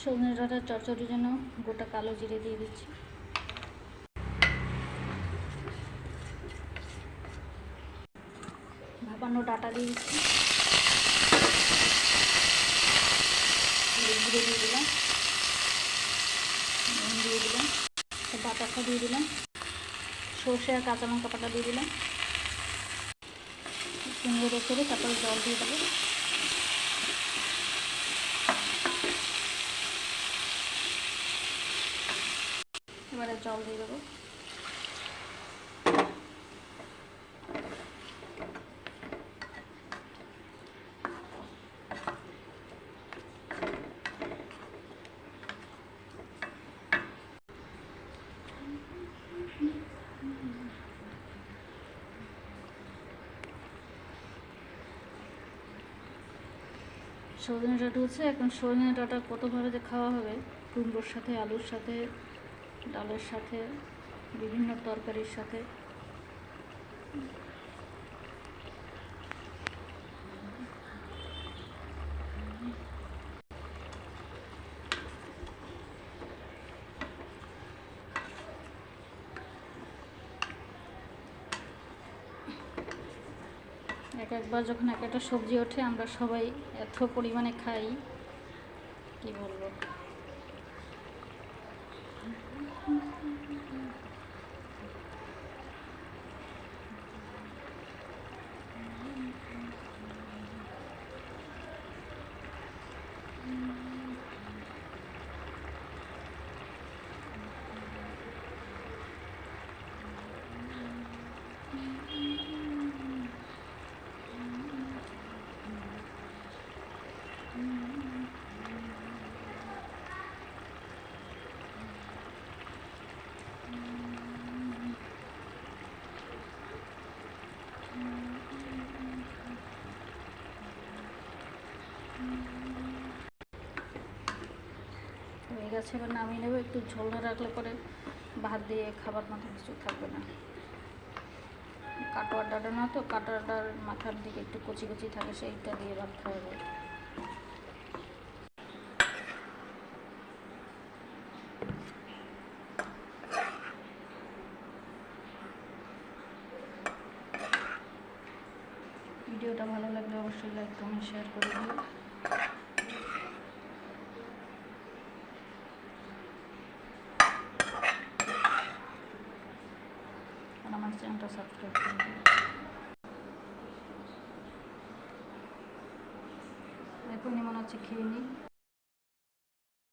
সজনে ডাঁটার চচ্চড়ির জন্য গোটা কালো জিরে দিয়ে দিচ্ছি। ভাপানো ডাঁটা দিয়ে দিচ্ছি, জিরে দিয়ে দিলাম, নুন দিয়ে দিলাম, বাতাসা দিয়ে দিলাম, সর্ষে আর কাঁচা লঙ্কা পাতা দিয়ে দিলাম। সুন্দর করে তারপরে জল দিয়ে দেবো। এবারে জল দিয়ে দেবো। সজনে ডাঁটা হচ্ছে, এখন সজনে ডাঁটা কতভাবে যে খাওয়া হবে, কুমড়োর সাথে, আলুর সাথে, ডালের সাথে, বিভিন্ন তরকারির সাথে। একবার যখন এক একটা সবজি ওঠে আমরা সবাই এত পরিমাণে খাই, কি বলবো। হয়ে গেছে, এবার নামিয়ে নেবো। একটু ঝোল না রাখলে পরে ভাত দিয়ে খাবার মতো কিছু থাকবে না। কাটোয়ার ডাঁটা না তো, কাটোয়ার মাথার দিকে একটু কচি কচি থাকে, সেইটা দিয়ে ভাত খাওয়া যায়। ভিডিওটা ভালো লাগলে অবশ্যই লাইক, কমেন্ট, শেয়ার করে দিও। আর আমার চ্যানেলটা সাবস্ক্রাইব করে দিও। এখনই মনে হচ্ছে খেয়ে নিই।